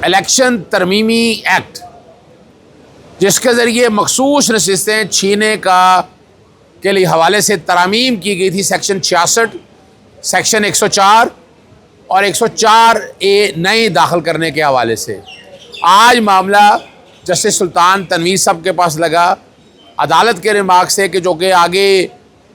Election ترمیمی act جس کے ذریعے مخصوص نشستیں چھینے کے لیے حوالے سے ترامیم کی گئی تھی، سیکشن 66، سیکشن 104 اور 104A نئے داخل کرنے کے حوالے سے آج معاملہ جسٹس سلطان تنویر صاحب کے پاس لگا عدالت کے ریمارک سے، کہ جو کہ آگے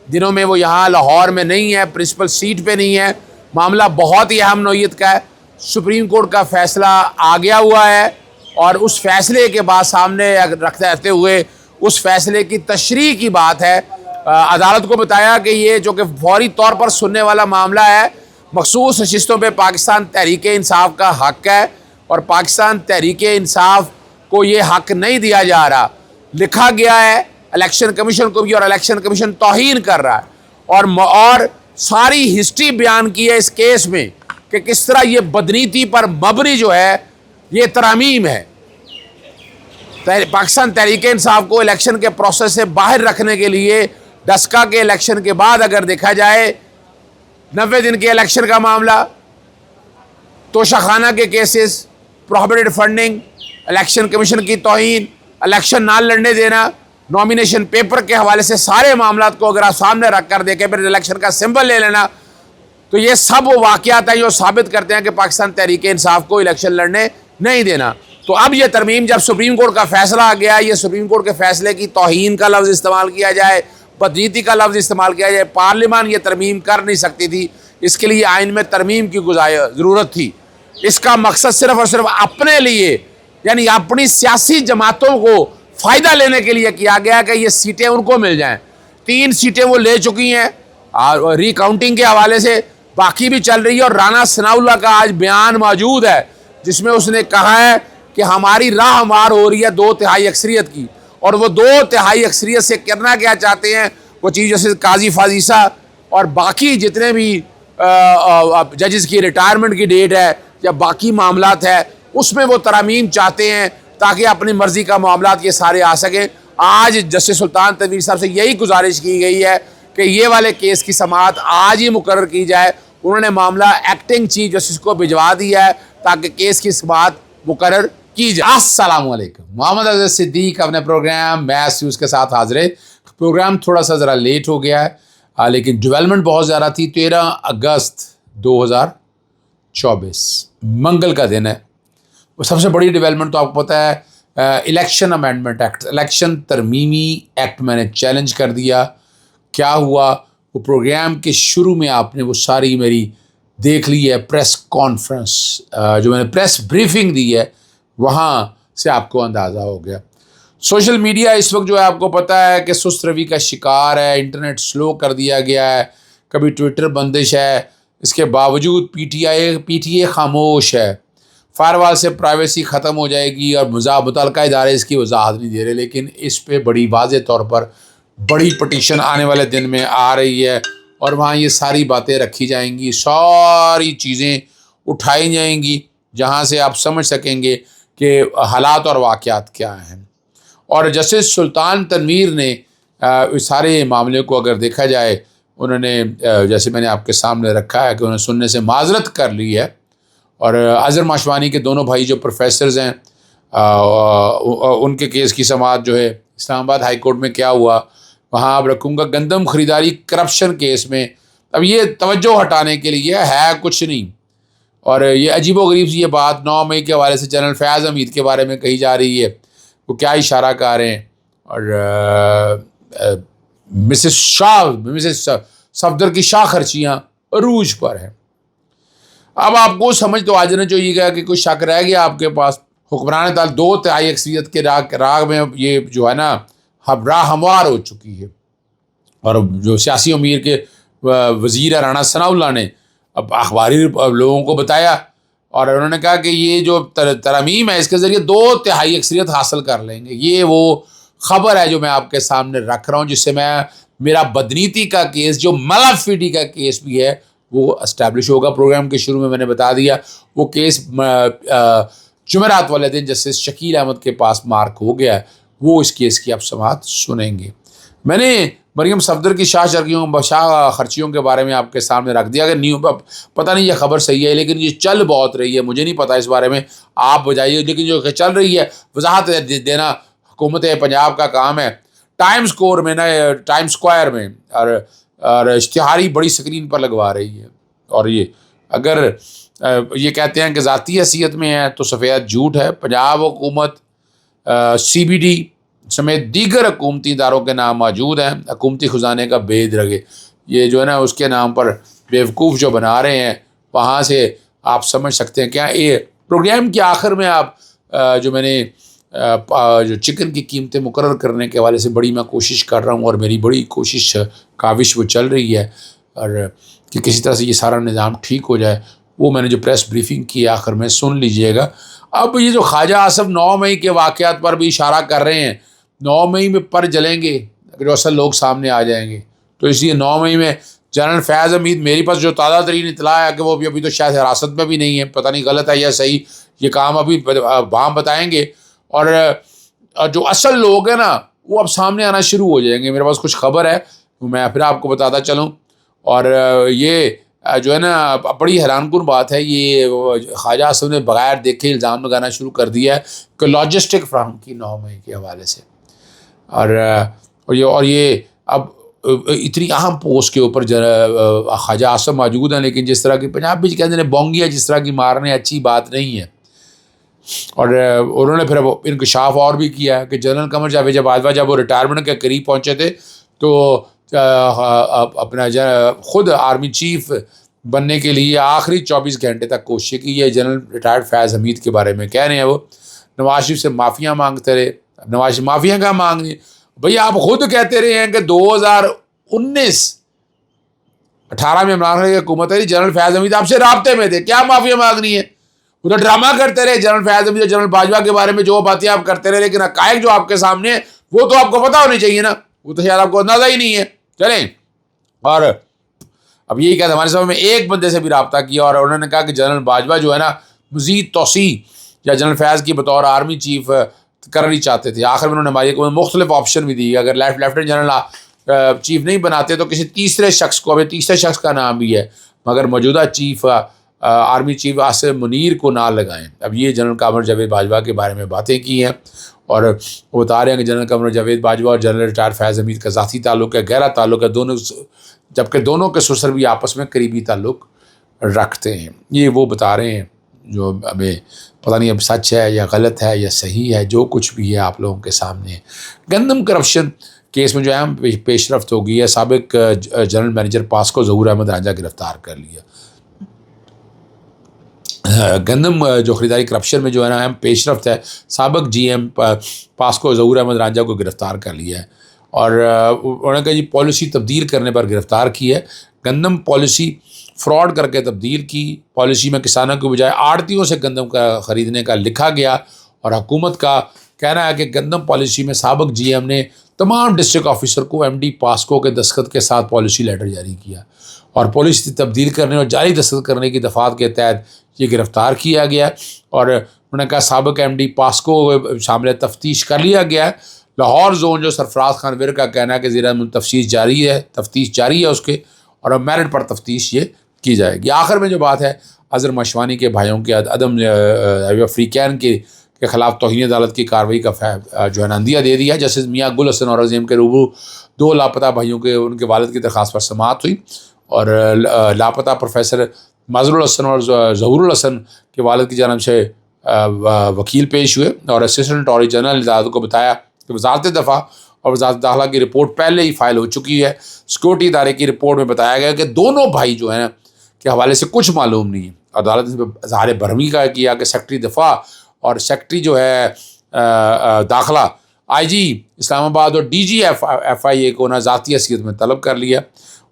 دنوں میں وہ یہاں لاہور میں نہیں ہے، پرنسپل سیٹ پہ نہیں ہے۔ معاملہ بہت ہی اہم نوعیت کا ہے، سپریم کورٹ کا فیصلہ آ گیا ہوا ہے، اور اس فیصلے کے بعد سامنے رکھتے ہوئے اس فیصلے کی تشریح کی بات ہے۔ عدالت کو بتایا کہ یہ جو کہ فوری طور پر سننے والا معاملہ ہے، مخصوص نشستوں پہ پاکستان تحریک انصاف کا حق ہے، اور پاکستان تحریک انصاف کو یہ حق نہیں دیا جا رہا۔ لکھا گیا ہے الیکشن کمیشن کو بھی، اور الیکشن کمیشن توہین کر رہا ہے، اور ساری ہسٹری بیان کی ہے اس کیس میں کہ کس طرح یہ بدنیتی پر مبنی جو ہے یہ ترامیم ہے۔ پاکستان تحریک انصاف کو الیکشن کے پروسیس سے باہر رکھنے کے لیے ڈسکا کے الیکشن کے بعد اگر دیکھا جائے 90 دن کے الیکشن کا معاملہ، توشہ خانہ کے cases, prohibited funding, election commission کی توہین، الیکشن نہ لڑنے دینا، نومینیشن پیپر کے حوالے سے سارے معاملات کو اگر آپ سامنے رکھ کر دیکھیں، پھر الیکشن کا سمبل لے لینا، تو یہ سب وہ واقعات ہیں جو ثابت کرتے ہیں کہ پاکستان تحریک انصاف کو الیکشن لڑنے نہیں دینا۔ تو اب یہ ترمیم جب سپریم کورٹ کا فیصلہ آ گیا، یہ سپریم کورٹ کے فیصلے کی توہین کا لفظ استعمال کیا جائے، بدنیتی کا لفظ استعمال کیا جائے، پارلیمان یہ ترمیم کر نہیں سکتی تھی، اس کے لیے آئین میں ترمیم کی ضرورت تھی۔ اس کا مقصد صرف اور صرف اپنے لیے، یعنی اپنی سیاسی جماعتوں کو فائدہ لینے کے لیے کیا گیا کہ یہ سیٹیں ان کو مل جائیں۔ 3 سیٹیں وہ لے چکی ہیں، اور ری کاؤنٹنگ کے حوالے سے باقی بھی چل رہی ہے، اور رانا ثناء اللہ کا آج بیان موجود ہے جس میں اس نے کہا ہے کہ ہماری راہ ہموار ہو رہی ہے 2/3 اکثریت کی، اور وہ 2/3 اکثریت سے کرنا کیا چاہتے ہیں، وہ چیز جیسے قاضی فاضیسہ اور باقی جتنے بھی ججز کی ریٹائرمنٹ کی ڈیٹ ہے یا باقی معاملات ہے، اس میں وہ ترامیم چاہتے ہیں تاکہ اپنی مرضی کا معاملات یہ سارے آ سکیں۔ آج جسٹس سلطان تنویر صاحب سے یہی گزارش کی گئی ہے کہ یہ والے کیس کی سماعت آج ہی مقرر کی جائے۔ انہوں نے معاملہ ایکٹنگ چیف جسٹس کو بھجوا دیا ہے تاکہ کیس کی سماعت مقرر کی جائے۔ السلام علیکم، محمد اظہر صدیق اپنے پروگرام میتھ نیوز کے ساتھ حاضر ہے۔ پروگرام تھوڑا سا ذرا لیٹ ہو گیا ہے، لیکن ڈیولپمنٹ بہت زیادہ تھی۔ 13 اگست 2024 منگل کا دن ہے۔ وہ سب سے بڑی ڈیولپمنٹ تو آپ کو پتہ ہے الیکشن امینڈمنٹ ایکٹ، الیکشن ترمیمی ایکٹ میں نے چیلنج کر دیا۔ کیا ہوا؟ وہ پروگرام کے شروع میں آپ نے وہ ساری میری دیکھ لی ہے پریس کانفرنس، جو میں نے پریس بریفنگ دی ہے، وہاں سے آپ کو اندازہ ہو گیا۔ سوشل میڈیا اس وقت جو ہے آپ کو پتہ ہے کہ سست روی کا شکار ہے، انٹرنیٹ سلو کر دیا گیا ہے، کبھی ٹویٹر بندش ہے، اس کے باوجود پی ٹی اے خاموش ہے۔ فائر وال سے پرائیویسی ختم ہو جائے گی اور متعلقہ ادارے اس کی وضاحت نہیں دے رہے، لیکن اس پہ بڑی واضح طور پر بڑی پٹیشن آنے والے دن میں آ رہی ہے، اور وہاں یہ ساری باتیں رکھی جائیں گی، ساری چیزیں اٹھائی جائیں گی جہاں سے آپ سمجھ سکیں گے کہ حالات اور واقعات کیا ہیں۔ اور جسٹس سلطان تنویر نے اس سارے معاملے کو اگر دیکھا جائے، انہوں نے جیسے میں نے آپ کے سامنے رکھا ہے کہ انہوں نے سننے سے معذرت کر لی ہے، اور اظہر ماشوانی کے دونوں بھائی جو پروفیسرز ہیں، ان کے کیس کی سماعت جو ہے اسلام آباد ہائی کورٹ میں کیا ہوا وہاں آپ رکھوں گا۔ گندم خریداری کرپشن کیس میں اب یہ توجہ ہٹانے کے لیے ہے کچھ نہیں، اور یہ عجیب و غریب سی یہ بات 9 مئی کے حوالے سے جنرل فیاض حمید کے بارے میں کہی جا رہی ہے، وہ کیا اشارہ کار ہیں، اور مسز صفدر کی شاہ خرچیاں عروج پر ہیں۔ اب آپ کو سمجھ تو آج نہ چاہیے گا کہ کوئی شک رہ گیا آپ کے پاس۔ حکمران تعالی 2/3 اکثریت کے راگ میں یہ جو ہے نا راہ ہموار ہو چکی ہے، اور جو سیاسی امیر کے وزیر رانا ثناء اللہ نے اب اخباری لوگوں کو بتایا، اور انہوں نے کہا کہ یہ جو ترمیم ہے اس کے ذریعے 2/3 اکثریت حاصل کر لیں گے۔ یہ وہ خبر ہے جو میں آپ کے سامنے رکھ رہا ہوں، جس سے میرا بدنیتی کا کیس جو ملافیڈی کا کیس بھی ہے وہ اسٹیبلش ہوگا۔ پروگرام کے شروع میں نے بتا دیا وہ کیس جمعرات والے دن جسٹس شکیل احمد کے پاس مارک ہو گیا ہے، وہ اس کیس کی آپ سماعت سنیں گے۔ میں نے مریم صفدر کی شاہ خرچیوں کے بارے میں آپ کے سامنے رکھ دیا کہ پتہ نہیں یہ خبر صحیح ہے، لیکن یہ چل بہت رہی ہے، مجھے نہیں پتہ اس بارے میں، آپ بجائیے، لیکن جو چل رہی ہے وضاحت دینا حکومت پنجاب کا کام ہے۔ ٹائم اسکوائر میں اور اشتہاری بڑی اسکرین پر لگوا رہی ہے، اور یہ اگر یہ کہتے ہیں کہ ذاتی حیثیت میں ہے تو سفید جھوٹ ہے۔ پنجاب حکومت CBD سمیت دیگر حکومتی اداروں کے نام موجود ہیں، حکومتی خزانے کا بید رگے، یہ جو ہے نا اس کے نام پر بیوقوف جو بنا رہے ہیں، وہاں سے آپ سمجھ سکتے ہیں کیا۔ یہ پروگرام کے آخر میں آپ جو میں نے جو چکن کی قیمتیں مقرر کرنے کے حوالے سے بڑی میں کوشش کر رہا ہوں، اور میری بڑی کاوش وہ چل رہی ہے، اور کہ کسی طرح سے یہ سارا نظام ٹھیک ہو جائے، وہ میں نے جو پریس بریفنگ کی آخر میں سن لیجئے گا۔ اب یہ جو خواجہ آصف 9 مئی کے واقعات پر بھی اشارہ کر رہے ہیں، 9 مئی میں پر جلیں گے جو اصل لوگ سامنے آ جائیں گے، تو اس لیے 9 مئی میں جنرل فیاض حمید، میری پاس جو تازہ ترین اطلاع ہے کہ وہ ابھی تو شاید حراست میں بھی نہیں ہے، پتہ نہیں غلط ہے یا صحیح، یہ کام ابھی وہاں بتائیں گے، اور جو اصل لوگ ہیں نا وہ اب سامنے آنا شروع ہو جائیں گے۔ میرے پاس کچھ خبر ہے، میں پھر آپ کو بتاتا چلوں، اور یہ جو ہے نا بڑی حیران کن بات ہے، یہ خواجہ آصف نے بغیر دیکھے الزام لگانا شروع کر دیا ہے کہ لاجسٹک فراہم کی 9 مئی کے حوالے سے، اور یہ اب اتنی اہم پوسٹ کے اوپر خواجہ آصف موجود ہیں، لیکن جس طرح کی پنجاب بھی کہتے ہیں بونگی ہے جس طرح کی مارنے اچھی بات نہیں ہے، اور انہوں نے پھر انکشاف اور بھی کیا ہے کہ جنرل قمر جاوید باجوہ جب وہ ریٹائرمنٹ کے قریب پہنچے تھے تو اپنا خود آرمی چیف بننے کے لیے آخری 24 گھنٹے تک کوشش کی ہے۔ جنرل ریٹائرڈ فیاض حمید کے بارے میں کہہ رہے ہیں، وہ نواز شریف سے معافیاں مانگتے رہے۔ نواز شریف معافیاں کہاں مانگ رہے ہیں بھئی، آپ خود کہتے رہے ہیں کہ 2018 میں عمران خان کی حکومت ہے، جنرل فیاض حمید آپ سے رابطے میں تھے، کیا معافیاں مانگنی ہے؟ وہ تو ڈرامہ کرتے رہے جنرل فیاض حمید اور جنرل باجوہ کے بارے میں، جو باتیں آپ کرتے رہے، لیکن حقائق جو آپ کے سامنے ہیں وہ تو آپ کو پتہ ہونی چاہیے نا، وہ تو شاید آپ کو اندازہ ہی نہیں ہے۔ چلیں، اور اب یہی کہتے ہمارے سامنے میں ایک بندے سے بھی رابطہ کیا، اور انہوں نے کہا کہ جنرل باجوہ جو ہے نا مزید توسیع یا جنرل فیاض کی بطور آرمی چیف کرنی چاہتے تھے۔ آخر میں انہوں نے ہماری کو مختلف آپشن بھی دی، اگر لیفٹیننٹ جنرل چیف نہیں بناتے تو کسی تیسرے شخص کو، ابھی تیسرے شخص کا نام بھی ہے، مگر موجودہ chief army chief Asif Munir کو نہ لگائیں۔ اب یہ جنرل قمر جاوید باجوہ کے بارے میں باتیں کی ہیں، اور وہ بتا رہے ہیں کہ جنرل قمر جاوید باجوہ اور جنرل ریٹائرڈ فیاض حمید کا ذاتی تعلق ہے، گہرا تعلق ہے دونوں، جبکہ دونوں کے سسر بھی آپس میں قریبی تعلق رکھتے ہیں۔ یہ وہ بتا رہے ہیں جو ہمیں پتہ نہیں اب سچ ہے یا غلط ہے یا صحیح ہے، جو کچھ بھی ہے آپ لوگوں کے سامنے ہے۔ گندم کرپشن کیس میں جو اہم پیش رفت ہو گئی ہے، سابق جنرل مینیجر پاسکو ظہور احمد رانجھا گرفتار کر لیا۔ گندم جو خریداری کرپشن میں جو ہے نا اہم پیش رفت ہے، سابق GM پاسکو ظہور احمد رانجھا کو گرفتار کر لیا ہے، اور انہوں نے کہا جی پالیسی تبدیل کرنے پر گرفتار کی ہے۔ گندم پالیسی فراڈ کر کے تبدیل کی، پالیسی میں کسانوں کے بجائے آڑتیوں سے گندم کا خریدنے کا لکھا گیا، اور حکومت کا کہنا ہے کہ گندم پالیسی میں سابق GM نے تمام ڈسٹرکٹ آفیسر کو MD پاسکو کے دستخط کے ساتھ پالیسی لیٹر جاری کیا، اور پالیسی تبدیل کرنے اور جاری دستخط کرنے کی دفعات کے تحت یہ گرفتار کیا گیا، اور انہوں نے کہا سابق MD پاسکو شامل تفتیش کر لیا گیا ہے۔ لاہور زون جو سرفراز خان ور کا کہنا ہے کہ زیر تفتیش جاری ہے اس کے، اور اب میرٹ پر تفتیش یہ کی جائے گی۔ آخر میں جو بات ہے، اظہر مشوانی کے بھائیوں کے عدم افریقین کے خلاف توہین عدالت کی کارروائی کا جو ہے عندیہ دے دیا۔ جسٹس میاں گل حسن اورنگزیب کے روبرو 2 لاپتہ بھائیوں کے ان کے والد کی درخواست پر سماعت ہوئی، اور لاپتہ پروفیسر مظہر الحسن اور ظہور الحسن کے والد کی جانب سے وکیل پیش ہوئے، اور اسسٹنٹ اٹارنی جنرل عدالت کو بتایا کہ وزارت دفاع اور وزارت داخلہ کی رپورٹ پہلے ہی فائل ہو چکی ہے۔ سیکورٹی ادارے کی رپورٹ میں بتایا گیا کہ دونوں بھائی جو ہیں کے حوالے سے کچھ معلوم نہیں ہے۔ عدالت نے اظہار برہمی کا کیا کہ سیکرٹری دفاع اور سیکرٹری جو ہے داخلہ IG اسلام آباد اور DG FIA کو نہ ذاتی حیثیت میں طلب کر لیا،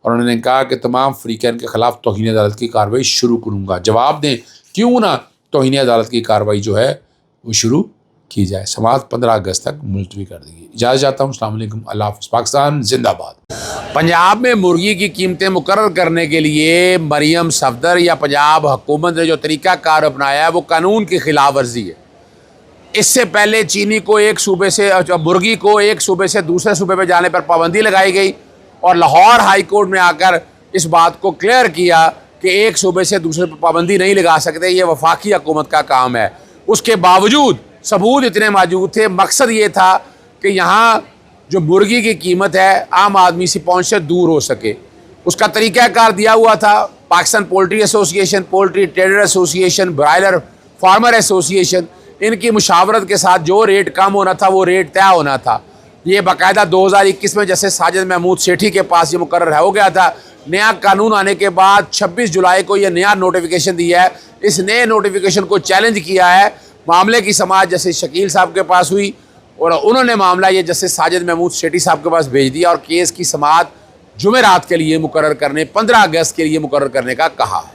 اور انہوں نے کہا کہ تمام فریقین کے خلاف توہین عدالت کی کارروائی شروع کروں گا۔ جواب دیں کیوں نہ توہین عدالت کی کارروائی جو ہے وہ شروع کی جائے۔ سماعت 15 اگست تک ملتوی کر دی گئی۔ اجازت چاہتا ہوں، السلام علیکم، اللہ حافظ، پاکستان زندہ باد۔ پنجاب میں مرغی کی قیمتیں مقرر کرنے کے لیے مریم صفدر یا پنجاب حکومت نے جو طریقہ کار اپنایا ہے وہ قانون کی خلاف ورزی ہے۔ اس سے پہلے چینی کو ایک صوبے سے مرغی کو ایک صوبے سے دوسرے صوبے پہ جانے پر پابندی لگائی گئی اور لاہور ہائی کورٹ میں آ کر اس بات کو کلیئر کیا کہ ایک صوبے سے دوسرے پہ پابندی نہیں لگا سکتے، یہ وفاقی حکومت کا کام ہے۔ اس کے باوجود ثبوت اتنے موجود تھے، مقصد یہ تھا کہ یہاں جو مرغی کی قیمت ہے عام آدمی سے پہنچ سے دور ہو سکے۔ اس کا طریقہ کار دیا ہوا تھا پاکستان پولٹری ایسوسی ایشن، پولٹری ٹریڈر ایسوسی ایشن، برائلر فارمر ایسوسی ایشن، ان کی مشاورت کے ساتھ جو ریٹ کم ہونا تھا وہ ریٹ طے ہونا تھا۔ یہ باقاعدہ 2021 میں جیسے ساجد محمود سیٹھی کے پاس یہ مقرر ہو گیا تھا، نیا قانون آنے کے بعد 26 جولائی کو یہ نیا نوٹیفیکیشن دیا ہے۔ اس نئے نوٹیفیکیشن کو چیلنج کیا ہے، معاملے کی سماعت جسٹس شکیل صاحب کے پاس ہوئی اور انہوں نے معاملہ یہ جسٹس ساجد محمود سیٹھی صاحب کے پاس بھیج دیا اور کیس کی سماعت جمعرات کے لیے مقرر کرنے 15 اگست کے لیے مقرر کرنے کا کہا ہے۔